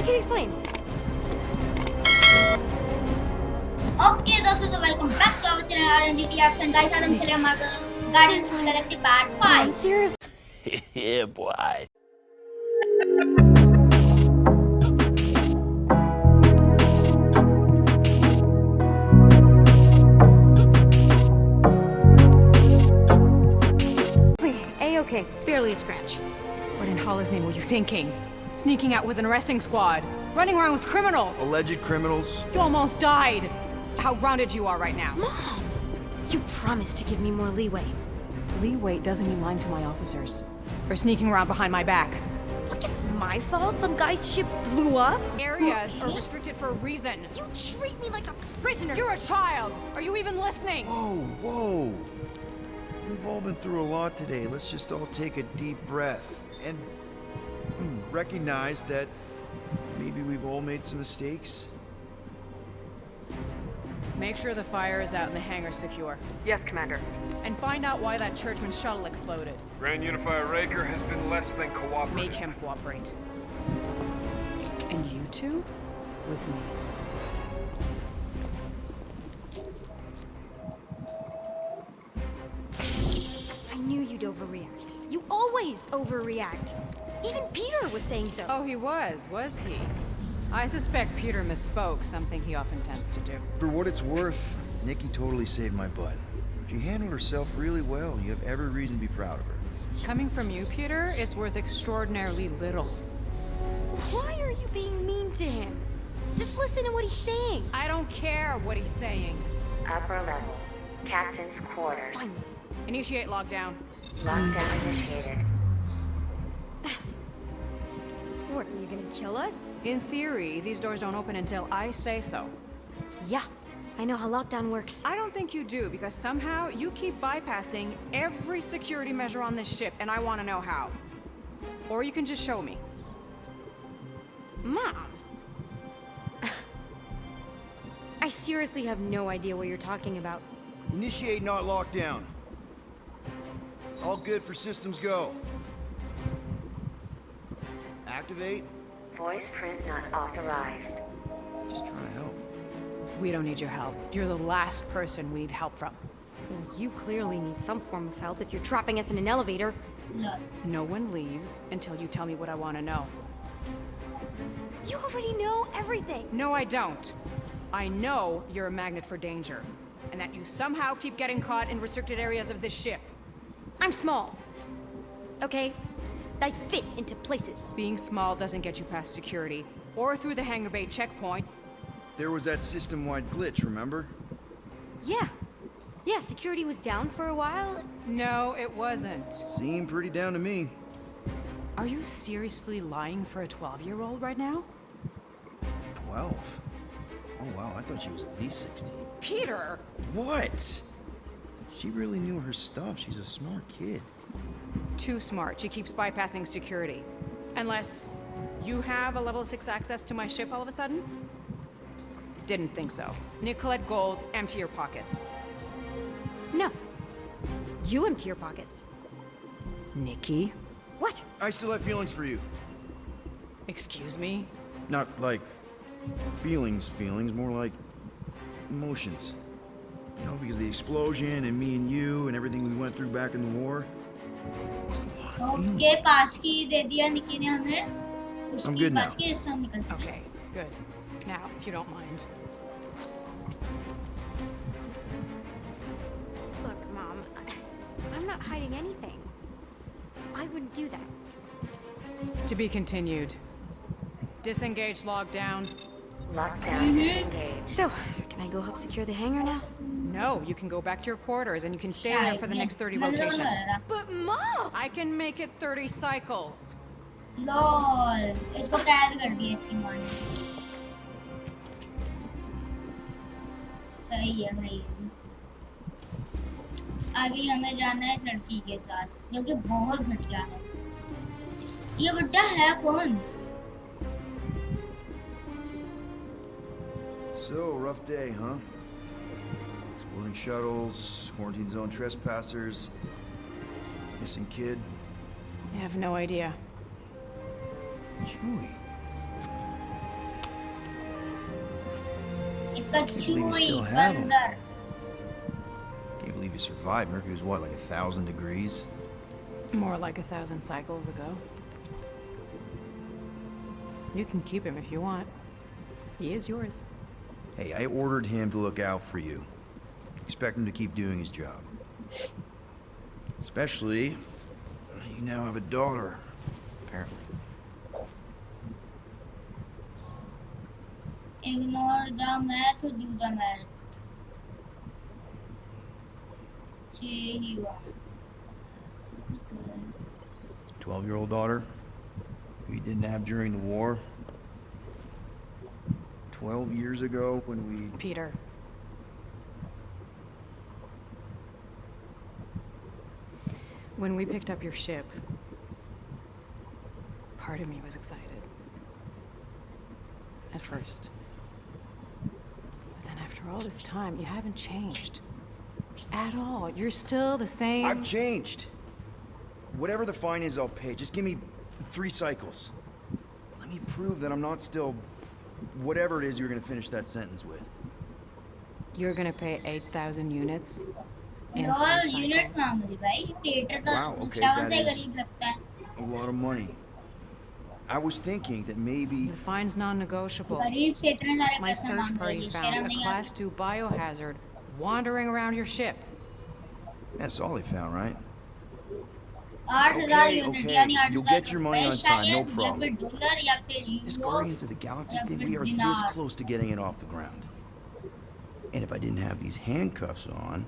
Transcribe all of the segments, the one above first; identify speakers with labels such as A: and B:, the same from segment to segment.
A: can explain.
B: Okay, दोस्तों, so welcome back to our channel Aryan GTX, and guys, आज हम खेले हमारे Guardians of the Galaxy Part 5.
A: I'm serious.
C: Yeah, boy.
A: A-okay, barely a scratch.
D: What in Hall's name were you thinking? Sneaking out with an arresting squad? Running around with criminals?
E: Alleged criminals?
D: You almost died! How grounded you are right now.
A: Mom! You promised to give me more leeway.
D: Leeway doesn't mean lying to my officers. Or sneaking around behind my back.
A: Look, it's my fault some guy's ship blew up.
D: Areas are restricted for a reason.
A: You treat me like a prisoner.
D: You're a child! Are you even listening?
E: Whoa. We've all been through a lot today. Let's just all take a deep breath and recognize that maybe we've all made some mistakes.
D: Make sure the fire is out and the hangar's secure.
F: Yes, Commander.
D: And find out why that churchman's shuttle exploded.
G: Grand Unifier Raker has been less than cooperative.
D: Make him cooperate. And you two? With me.
A: I knew you'd overreact. You always overreact. Even Peter was saying so.
D: Oh, he was he? I suspect Peter misspoke, something he often tends to do.
E: For what it's worth, Nikki totally saved my butt. She handled herself really well. You have every reason to be proud of her.
D: Coming from you, Peter, it's worth extraordinarily little.
A: Why are you being mean to him? Just listen to what he's saying.
D: I don't care what he's saying.
F: Upper level. Captain's quarters.
A: Fine.
D: Initiate lockdown.
F: Lockdown initiated.
A: What, are you gonna kill us?
D: In theory, these doors don't open until I say so.
A: Yeah, I know how lockdown works.
D: I don't think you do, because somehow you keep bypassing every security measure on this ship, and I want to know how. Or you can just show me.
A: Mom! I seriously have no idea what you're talking about.
E: Initiate not lockdown. All good for systems go. Activate.
F: Voice print not authorized.
E: Just trying to help.
D: We don't need your help. You're the last person we need help from.
A: Well, you clearly need some form of help if you're trapping us in an elevator.
B: Lol.
D: No one leaves until you tell me what I want to know.
A: You already know everything.
D: No, I don't. I know you're a magnet for danger, and that you somehow keep getting caught in restricted areas of this ship.
A: I'm small. Okay? I fit into places.
D: Being small doesn't get you past security, or through the hangar bay checkpoint.
E: There was that system-wide glitch, remember?
A: Yeah. Yeah, security was down for a while.
D: No, it wasn't.
E: Seemed pretty down to me.
D: Are you seriously lying for a 12-year-old right now?
E: 12? Oh wow, I thought she was at least 16.
D: Peter!
E: What? She really knew her stuff. She's a smart kid.
D: Too smart. She keeps bypassing security. Unless you have a level 6 access to my ship all of a sudden? Didn't think so. Nicolette Gold, empty your pockets.
A: No. You empty your pockets.
D: Nikki?
A: What?
E: I still have feelings for you.
D: Excuse me?
E: Not like feelings, more like emotions. You know, because the explosion and me and you and everything we went through back in the war. It was a lot of feelings.
B: Okay, पास की दे दिया निकी ने हमें.
E: I'm
B: उसकी
E: good
B: पास
E: now.
B: की हिस्सा हम निकल सकते हैं.
D: Okay, good. Now, if you don't mind.
A: Look, Mom, I'm not hiding anything. I wouldn't do that.
D: To be continued. Disengage lockdown.
F: Lockdown disengaged.
A: So, can I go help secure the hangar now?
D: No, you can go back to your quarters and you can stay there for the next 30 rotations.
A: But Mom!
D: I can make it 30 cycles.
B: Lol इसको कैद कर दिया इसकी माँ ने. सही है भाई. अभी हमें जाना है इस लड़की के साथ जो कि बहुत घटिया है. ये बुड्ढा है कौन?
E: So, rough day, huh? Exploding shuttles, quarantine zone trespassers, missing kid.
D: I have no idea.
E: Chewie.
B: इसका
E: Can't believe you
B: chewy
E: still have 'em.
B: बंदर
E: Can't believe you survived. Mercury was what, like 1,000 degrees?
D: More like 1,000 cycles ago. You can keep him if you want. He is yours.
E: Hey, I ordered him to look out for you. Expect him to keep doing his job. Especially, you now have a daughter, apparently.
B: Ignore the math, do the math.
E: 12-year-old daughter, who you didn't have during the war. 12 years ago when we...
D: Peter. When we picked up your ship, part of me was excited. At first. But then after all this time, you haven't changed. At all. You're still the same...
E: I've changed. Whatever the fine is, I'll pay. Just give me 3 cycles. Let me prove that I'm not still... whatever it is you're gonna finish that sentence with.
D: You're gonna pay 8,000 units? in
B: यार
D: 3
B: units
D: cycles.
B: मांग रही भाई Peter तो
E: Wow, okay,
B: शायद से
E: that is-
B: गरीब लगता है
E: A lot of money. I was thinking that maybe...
D: The fine's non-negotiable.
B: गरीब से इतने सारे
D: My
B: पैसे
D: search
B: मांग रही
D: party
B: है
D: found
B: शर्म
D: a
B: नहीं
D: Class
B: आती
D: 2 biohazard wandering around your ship.
E: That's all they found, right?
B: 8,000
E: Okay,
B: unit
E: okay,
B: यानी
E: you'll
B: 8,000
E: get your money on time, no
B: या
E: problem.
B: फिर डॉलर या फिर
E: This
B: euro
E: Guardians of the Galaxy
B: या
E: thing,
B: फिर
E: we are this
B: दिनार
E: close to getting it off the ground. And if I didn't have these handcuffs on,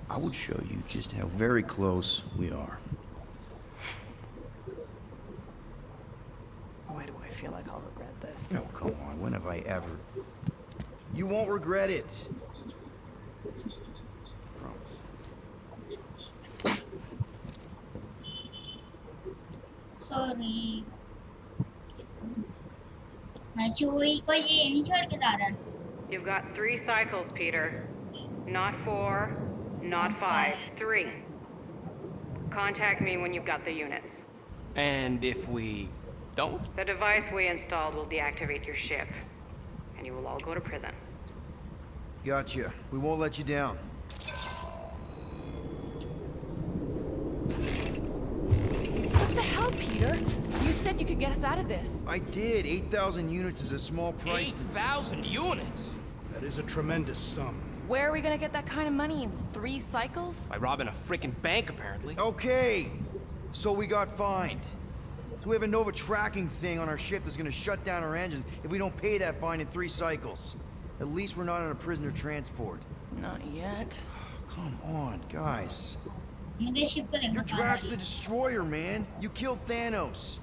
E: I would show you just how very close we are.
D: Why do I feel like I'll regret this?
E: No, come on, when have I ever... You won't regret it. Promise.
B: Sorry मैं चोरी को ये नहीं छोड़ के जा रहा
D: You've got 3 cycles, Peter. Not 4, not 5. 3. Contact me when you've got the units.
H: And if we don't?
D: The device we installed will deactivate your ship, and you will all go to prison.
E: Gotcha. We won't let you down.
I: What the hell, Peter? You said you could get us out of this.
E: I did. 8,000 units is a small price to...
H: 8,000 units?
J: That is a tremendous sum.
I: Where are we gonna get that kind of money in 3 cycles?
H: By robbing a freaking bank, apparently.
E: Okay. So we got fined. So we have a Nova tracking thing on our ship that's gonna shut down our engines if we don't pay that fine in 3 cycles. At least we're not on a prisoner transport.
I: Not yet.
E: Come on, guys.
B: मुझे ship को
E: You're
B: देखना
E: Drax the Destroyer, man. You killed Thanos.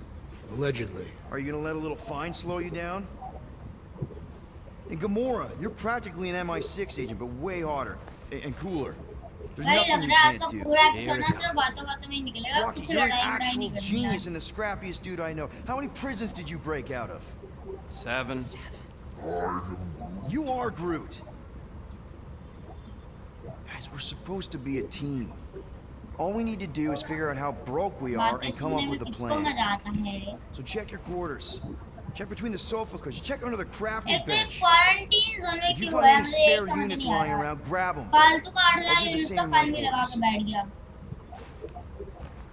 J: Allegedly.
E: Are you gonna let a little fine slow you down? And Gamora, you're practically an MI6 agent, but way hotter and cooler. There's
B: भाई
E: nothing
B: लग
E: you
B: रहा है
E: can't
B: आपका
E: do.
B: पूरा episode ना सिर्फ बातों में ही निकलेगा
E: Rocky,
B: कुछ
E: you're an
B: लड़ाई वड़ाई
E: actual
B: नहीं करनी
E: genius
B: है
E: and the scrappiest dude I know. How many prisons did you break out of?
H: 7.
E: You are Groot. Guys, we're supposed to be a team. All we need to do is figure out how broke we are
B: बातें
E: and come
B: सुनने
E: up
B: में
E: with a
B: किसको
E: plan.
B: मजा आता है
E: So check your quarters. Check between the sofa cushions. Check under the crafting
B: एक तो
E: bench.
B: Quarantine zone में
E: If you
B: क्यों
E: find
B: है
E: any
B: मुझे
E: spare
B: समझ
E: units
B: नहीं आ
E: lying
B: रहा
E: around, grab them.
B: फालतू का 8,000
E: I'll do the
B: unit
E: same
B: का
E: in my
B: फाइन भी लगा के
E: quarters.
B: बैठ गया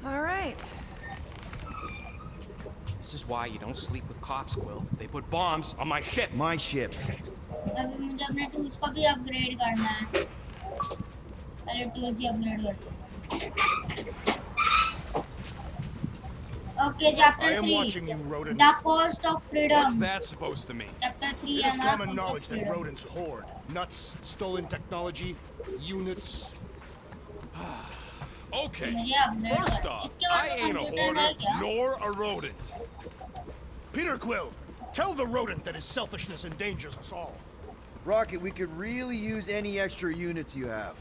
I: All right.
H: This is why you don't sleep with cops, Quill. They put bombs on my ship.
E: My ship.
B: अभी मुझे अपने टूल्स को भी अपग्रेड करना है पहले टूल्स ही अपग्रेड कर देता okay
J: I
B: chapter
J: am
B: 3
J: watching you, rodents.
B: The cost of
G: What's
B: freedom
G: that supposed to mean?
B: Chapter 3
J: It
B: है
J: is
B: हमारा
J: common
B: cost
J: knowledge
B: of
J: that
B: freedom
J: rodents hoard nuts, stolen technology, units.
G: Okay.
B: मुझे upgrade
G: First
B: कर
G: off,
B: इसके बाद
G: I
B: तो
G: ain't a
B: computer है
G: hoarder
B: क्या
G: nor a rodent.
J: Peter Quill, tell the rodent that his selfishness endangers us all.
E: Rocket, we could really use any extra units you have.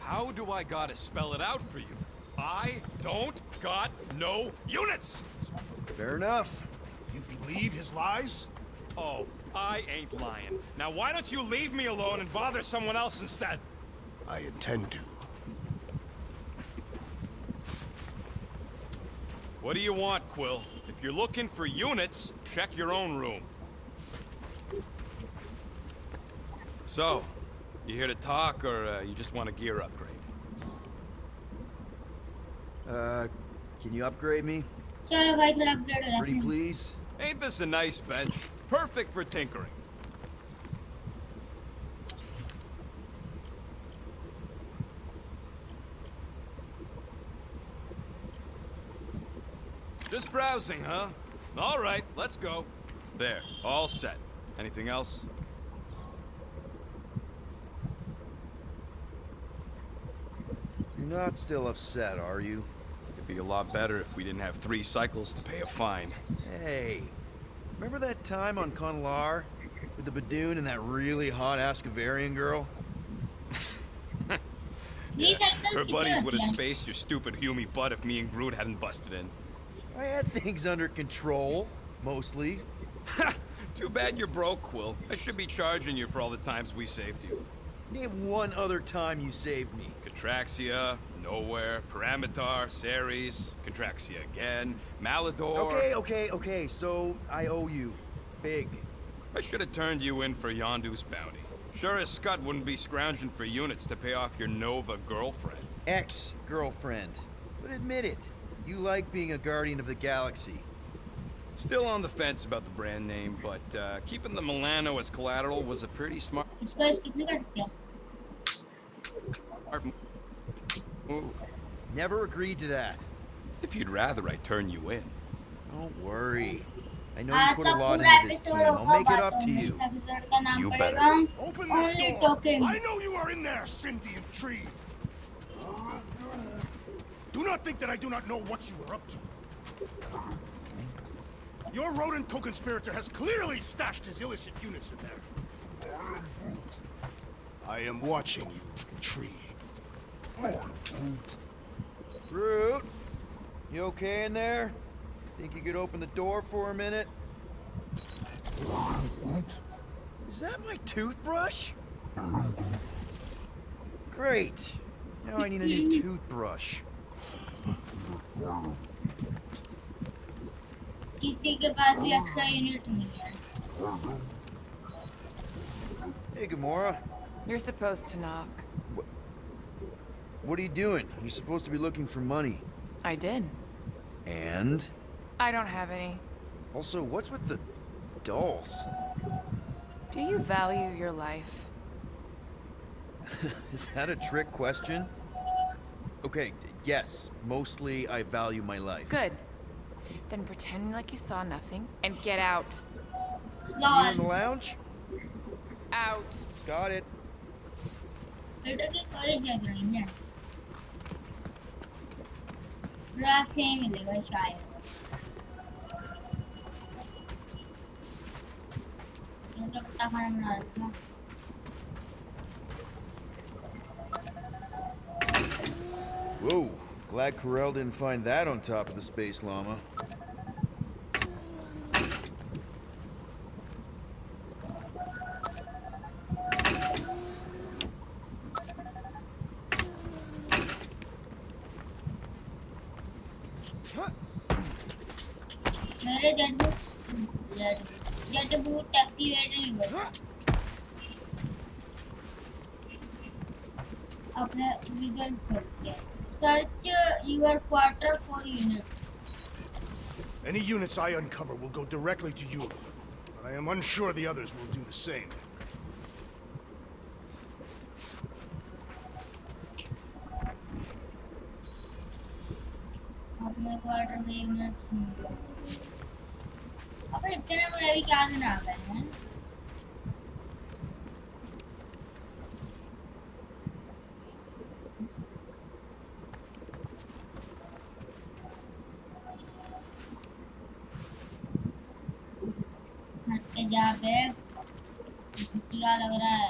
G: How do I gotta spell it out for you? I don't got no units!
E: Fair enough.
J: You believe his lies?
G: Oh, I ain't lying. Now why don't you leave me alone and bother someone else instead?
J: I intend to.
G: What do you want, Quill? If you're looking for units, check your own room. So, you here to talk, or you just want a gear upgrade?
E: Can you upgrade me?
B: चलो भाई थोड़ा upgrade हो जाते
E: Pretty
B: हैं
E: please?
G: Ain't this a nice bench? Perfect for tinkering. Just browsing, huh? All right, let's go. There, all set. Anything else?
E: You're not still upset, are you?
G: It'd be a lot better if we didn't have 3 cycles to pay a fine.
E: Hey, remember that time on Conlar with the Badoon and that really hot Ascavarian girl?
G: Her buddies would have spaced your stupid Hume butt if me and Groot hadn't busted in.
E: I had things under control, mostly.
G: Too bad you're broke, Quill. I should be charging you for all the times we saved you.
E: Name one other time you saved me.
G: Contraxia, Nowhere, Paramitar, Ceres, Contraxia again, Malador.
E: Okay, so I owe you. Big.
G: I should have turned you in for Yondu's bounty. Sure as Scud wouldn't be scrounging for units to pay off your Nova girlfriend.
E: Ex-girlfriend. But admit it, you like being a guardian of the galaxy.
G: Still on the fence about the brand name, but keeping the Milano as collateral was a pretty smart
B: इसको skip नहीं कर सकते
G: move.
E: Never agreed to that.
G: If you'd rather I turn you in.
E: Don't worry. I know you
B: आज
E: put
B: का
E: a lot
B: पूरा
E: into this team.
B: Episode
E: I'll
B: होगा
E: make it up
B: बातों
E: to
B: में
E: you.
B: इस एपिसोड का नाम
G: You
B: पड़ेगा
J: Open this
B: Only
J: door.
B: Talking.
J: I know you are in there, sentient tree. Do not think that I do not know what you are up to. Your rodent co-conspirator has clearly stashed his illicit units in there. I am watching you, tree.
E: Groot, you okay in there? Think you could open the door for a minute? Is that my toothbrush? Great. Now I need a new toothbrush.
B: किसी के पास भी extra unit नहीं है
E: Hey, Gamora.
I: You're supposed to knock.
E: What are you doing? You're supposed to be looking for money.
I: I did.
E: And?
I: I don't have any.
E: Also, what's with the dolls?
I: Do you value your life?
E: Is that a trick question? Okay, yes, mostly I value my life.
I: Good. Then pretend like you saw nothing and get out.
E: See you in the lounge?
I: Out.
E: Got it.
B: बेटा की कोई जगह नहीं है Drax से ही मिलेगा शायद ये तो पत्ता खाना बना रहा
E: Whoa, glad Corel didn't find that on top of the space llama.
B: मेरे जेट बूट एक्टिवेट नहीं हुआ अपने विजन खोलते हैं search your quarter for unit
J: Any units I uncover will go directly to you, but I am unsure the others will do the same.
B: अपने quarter में unit अब इतने बुरे भी क्या दिन आ गए हैं हट के जा बे घटिया लग रहा है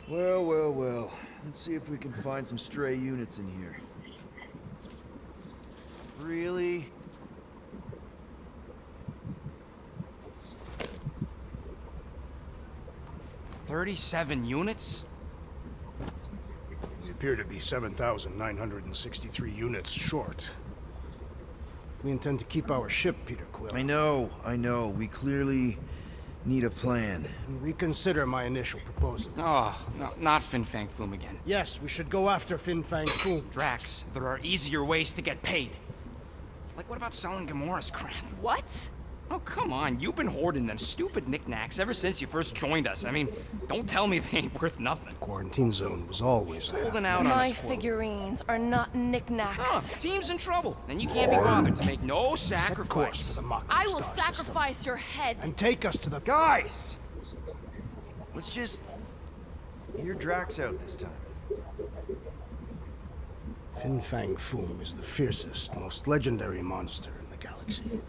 E: Well. Let's see if we can find some stray units in here. Really?
H: $37 units?
J: We appear to be 7,963 units short. If we intend to keep our ship, Peter Quill.
E: I know. We clearly Need a plan.
J: And reconsider my initial proposal.
H: Oh, no, not Fin Fang Foom again.
J: Yes, we should go after Fin Fang Foom.
H: Drax, there are easier ways to get paid. Like, what about selling Gamora's crap?
I: What?
H: Oh, come on. You've been hoarding them stupid knickknacks ever since you first joined us. I mean, don't tell me they ain't worth nothing.
J: Quarantine zone was always there.
H: Holding out on
I: My
H: us, Quill.
I: figurines are not knickknacks.
H: Oh, team's in trouble. Then you can't be bothered to make no
J: Set course for
H: sacrifice.
J: the Mocking
I: I will
J: Star system.
I: sacrifice your head.
J: And take us to the...
E: Guys! Let's just hear Drax out this time.
J: Fin Fang Foom is the fiercest, most legendary monster in the galaxy.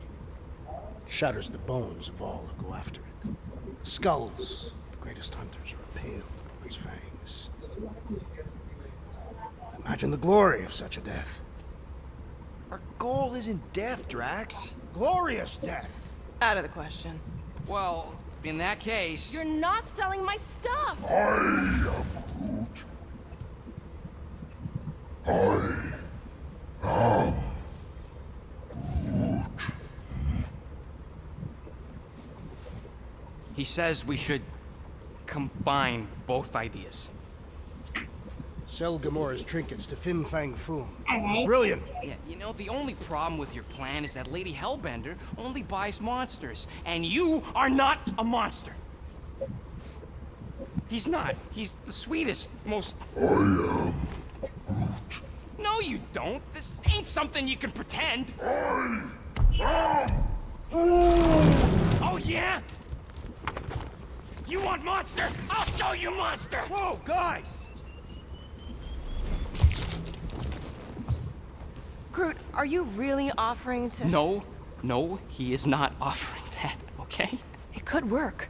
J: Shatters the bones of all who go after it. The skulls of the greatest hunters are impaled upon its fangs. Imagine the glory of such a death.
E: Our goal isn't death, Drax.
J: Glorious death!
I: Out of the question.
H: Well, in that case...
I: You're not selling my stuff!
H: He says we should combine both ideas.
J: Sell Gamora's trinkets to Fin Fang Foom.
B: Alright.
J: Brilliant!
H: Yeah, you know, the only problem with your plan is that Lady Hellbender only buys monsters, and you are not a monster. He's not. He's the sweetest, most... I am Groot. No, you don't. This ain't something you can pretend. Oh, yeah? You want monster? I'll show you monster!
E: Whoa, guys!
I: Groot, are you really offering to...
H: No, he is not offering that, okay?
I: It could work.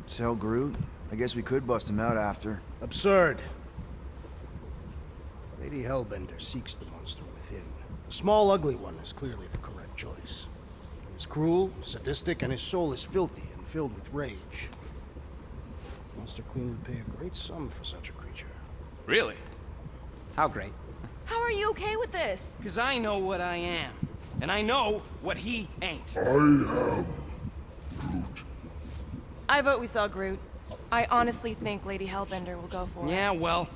E: Sell Groot? I guess we could bust him out after.
J: Absurd. Lady Hellbender seeks the monster within. The small, ugly one is clearly the correct choice. He's cruel, sadistic, and his soul is filthy and filled with rage. Monster Queen would pay a great sum for such a creature.
H: Really? How great?
I: How are you okay with this?
H: Because I know what I am. And I know what he ain't.
I: I vote we sell Groot. I honestly think Lady Hellbender will go for it.
H: Yeah, well,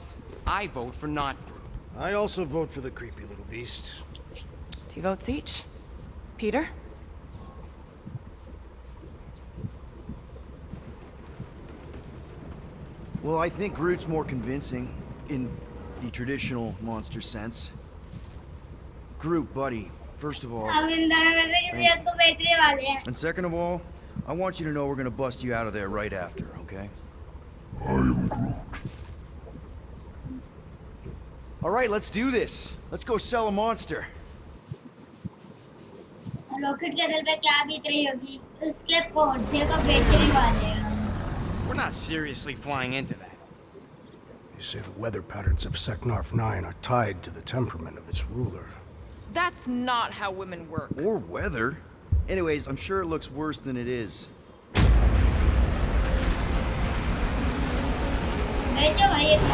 H: I vote for not Groot.
J: I also vote for the creepy little beast.
I: 2 votes each. Peter?
E: Well, I think Groot's more convincing in the traditional monster sense. Groot, buddy, first of all.
B: हम इन दोनों में से किसी एक को बेचने वाले हैं.
E: And second of all, I want you to know we're gonna bust you out of there right after, okay? All right, let's do this. Let's go sell a monster.
B: Rocket के दिल पे क्या बीत रही होगी? उसके पोर्चे को बेचने वाले हैं.
H: We're not seriously flying into that.
J: They say the weather patterns of Seknarf 9 are tied to the temperament of its ruler.
I: That's not how women work.
E: Or weather. Anyways, I'm sure it looks worse than it is.
B: बेचो भाई एक को.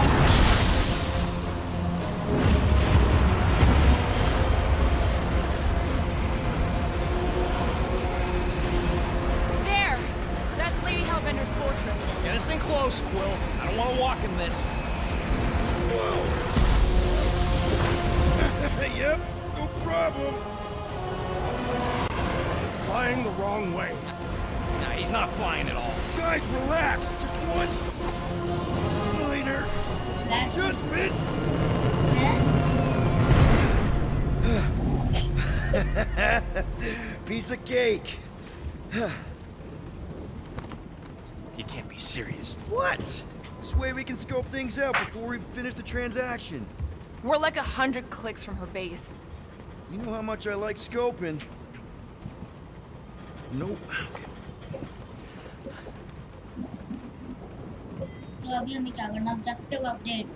I: There! That's Lady Hellbender's fortress.
H: Get us in close, Quill. I don't want to walk in this.
J: Yep, no problem. Flying the wrong way.
H: Nah, he's not flying at all.
J: Guys, relax. Just one minor adjustment.
E: Piece of cake.
H: You can't be serious.
E: What? This way we can scope things out before we finish the transaction.
I: We're like 100 clicks from her base.
E: You know how much I like scoping. Nope.
B: तो अभी हमें क्या करना? Objective update.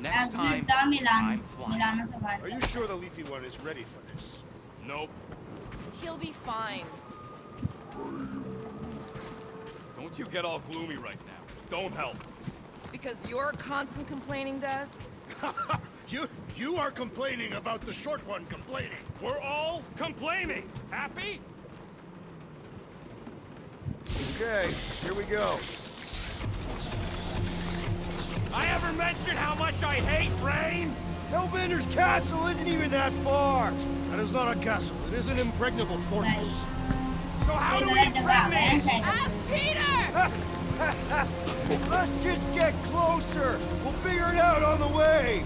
H: Next time,
B: Exit the Milan.
H: I'm flying.
B: Milano से बाहर.
J: Are you sure the leafy one is ready for this?
H: Nope.
I: He'll be fine.
G: Don't you get all gloomy right now. Don't help.
I: Because your constant complaining does?
J: You are complaining about the short one complaining.
G: We're all complaining. Happy?
E: Okay, here we go.
H: I ever mentioned how much I hate rain?
J: Hellbender's castle isn't even that far. That is not a castle. It is an impregnable fortress.
H: So how do we
B: गलत जगह आ गए हैं
H: impregnate?
B: शायद
D: Ask Peter!
J: Let's just get closer. We'll figure it out on the way.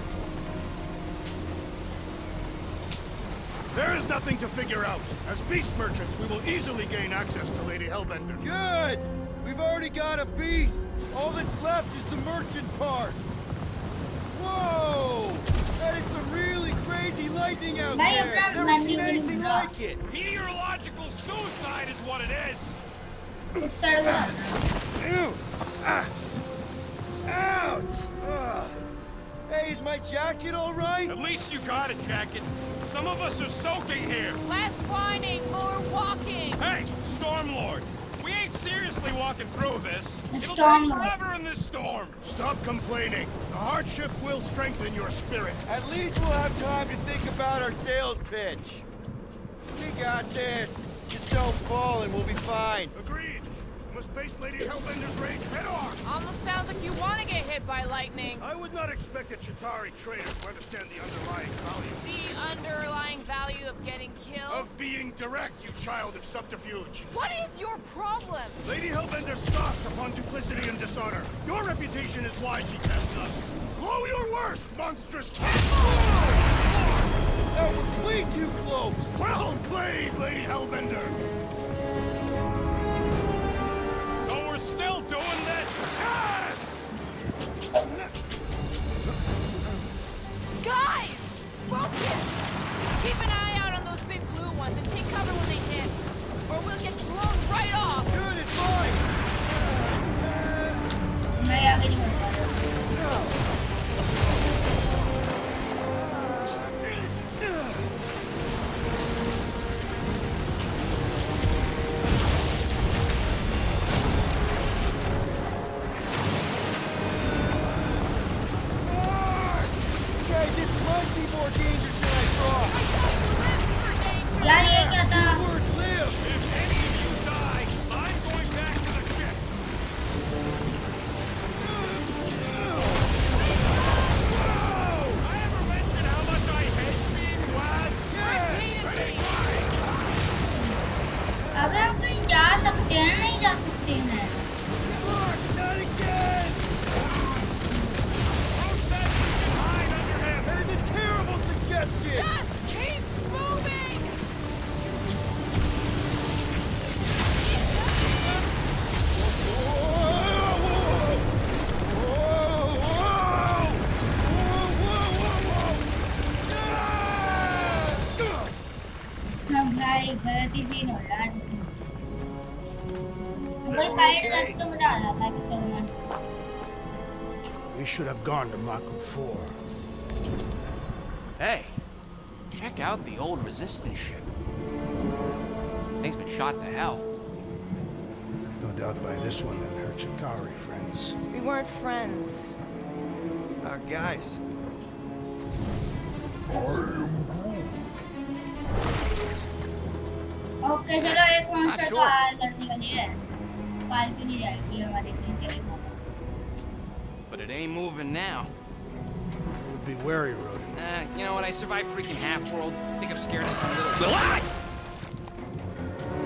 K: There is nothing to figure out. As beast merchants, we will easily gain access to Lady Hellbender.
J: Good. We've already got a beast. All that's left is the merchant part. Whoa! That is some really crazy lightning out
B: भाई
J: there.
B: अपना
J: Never seen
B: menu भी
J: anything
B: ढूंढा
J: like it.
H: Meteorological suicide is what it is.
B: उस सड़क
J: Ew. Ah. Ouch. Ugh. Hey, is my jacket all right?
H: At least you got a jacket. Some of us are soaking here.
I: Less whining, more walking.
H: Hey, Stormlord. We ain't seriously walking through this. It'll take
B: Stormlord.
H: forever in this storm.
K: Stop complaining. The hardship will strengthen your spirit.
J: At least we'll have time to think about our sales pitch. We got this. Just don't fall and we'll be fine.
K: Agreed. We must face Lady Hellbender's rage head on.
I: Almost sounds like you want to get hit by lightning.
K: I would not expect a Chitauri trader to understand the underlying value
I: The underlying value of getting killed.
K: of being direct, you child of subterfuge.
I: What is your problem?
K: Lady Hellbender scoffs upon duplicity and dishonor. Your reputation is why she tests us. Blow your worst, monstrous cat!
J: That was way too close.
K: Well played, Lady Hellbender!
H: So we're still doing this?
K: Yes!
I: Guys! Focus! Keep an eye out on those big blue ones and take cover when they hit. Or we'll get blown right off.
J: Good advice.
B: मैं आगे नहीं बढ़ पा रहा
J: Okay, this might be more dangerous than I thought.
B: यार ये क्या था
J: Word live.
H: If any of you die, I'm going back to the ship. I ever mentioned how much I hate being lads?
B: अबे हम कहीं जा सकते हैं नहीं जा सकते हैं
J: Mark, not again.
H: Who says we should hide under him?
J: That is a terrible suggestion.
I: Just keep moving!
B: हाँ भाई गलती सीन हो रहा है आज इसमें अगर फाइट करते तो मजा आ जाता है एपिसोड में
J: We should have gone to Maku 4.
L: Hey, check out the old resistance ship. Thing's been shot to hell.
J: No doubt by this one and her Chitauri friends.
I: We weren't friends.
E: Guys.
B: Okay चलो एक monster तो आ करने का नहीं है काल क्यों नहीं जाएगी हमारे इतनी तेरी मौत
L: But it ain't moving now.
J: Would be wary, rodent.
L: You know what? I survived freaking half-world. Think I'm scared of some little... Ah!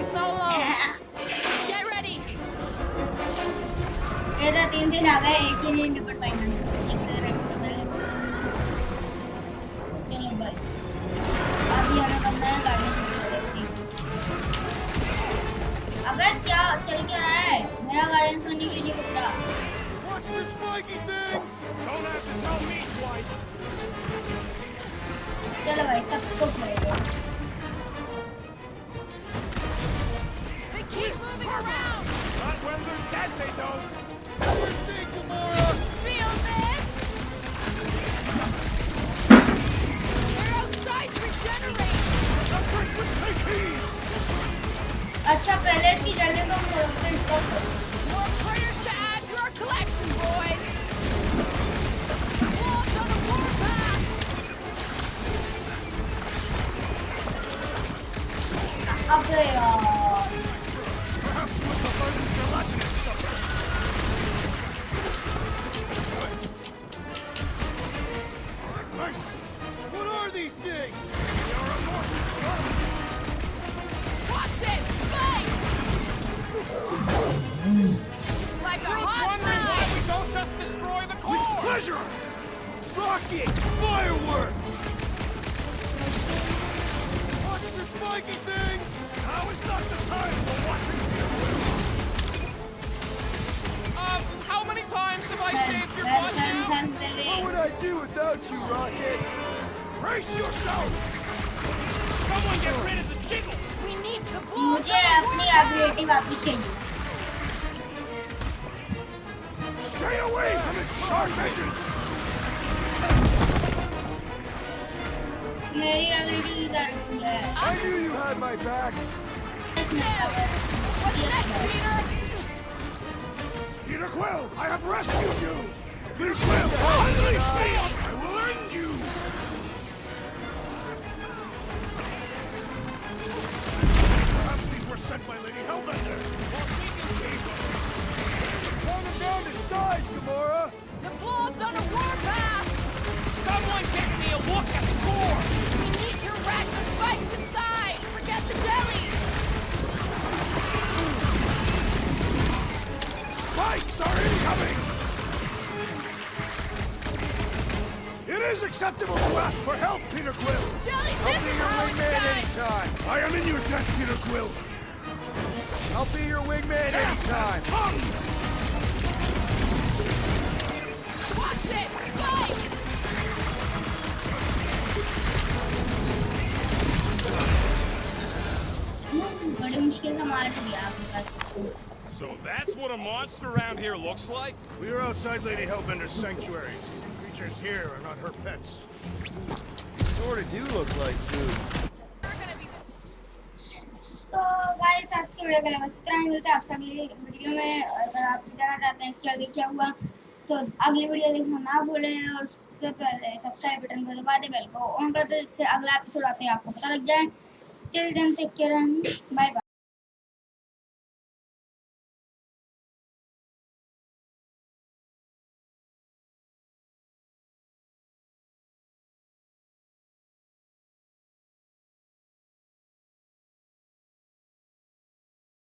I: It's not alone. Get ready!
B: ये तो 3 दिन आ गए एक ही नहीं निपट पाएंगे हम तो एक से रख पहले चलो भाई अभी हमें बनना है गाड़ी से अबे क्या चल क्या रहा है मेरा गार्डियंस करने के लिए कुछ रहा
J: Watch the spiky things!
H: Don't have to tell me twice.
B: चलो भाई सब कुछ करेंगे
I: They keep moving around!
H: Not when they're dead, they don't.
J: Stay, Gamora!
I: Feel this? Their outsides regenerate!
K: Take heed!
B: अच्छा पहले इसकी जले को फिर इसको
I: More prayers to add to our collection, boys! Walk on the warpath!
B: अबे यार
K: Perhaps you would prefer this gelatinous substance. What are these things? They are amorphous.
I: Watch it! Spike! Like a
H: Groot's
I: hot
H: wondering why
I: knife!
H: we don't just destroy the core!
K: With pleasure! Rockets! Fireworks! Watch the spiky things! Now is not the time for watching
H: How many times have I saved your butt now?
K: What would I do without you, Rocket? Brace yourself!
H: Someone get rid of the jiggle!
I: We need to blow
B: मुझे अपनी ability वापस चाहिए
K: Stay away from its sharp edges!
B: मेरी ability इधर है
K: I knew you had my back!
B: इसमें power
I: What's next, Peter?
K: Peter Quill, I have rescued you! Peter Quill, unleash me! I will end you! Perhaps these were sent by Lady Hellbender. Turn them down to size, Gamora!
I: The blob's on a warpath!
H: Someone get me a look at the core!
I: We need to rack the spikes inside! Forget the jellies!
K: Spikes are incoming! It is acceptable to ask for help, Peter Quill!
I: Jelly,
K: I'll
I: this
K: be
I: is
K: your
I: how it's
K: wingman
I: done!
K: anytime! I am in your debt, Peter Quill! I'll be your wingman anytime!
I: Watch it! Spikes!
B: बड़े मुश्किल से मार दिया आपने
G: So that's what a monster around here looks like?
K: We are outside Lady Hellbender's sanctuary. Creatures here are not her pets.
E: They sort of do look like food.
B: तो guys आज की video के लिए बस इतना ही मिलता है आपसे अगली वीडियो में अगर आप जानना चाहते हैं इसके आगे क्या हुआ तो अगली वीडियो देखना ना भूलें और उससे पहले सब्सक्राइब बटन को दबा दें बेल को ऑन कर दें जिससे अगला एपिसोड आते ही आपको पता लग जाए till then take care and bye bye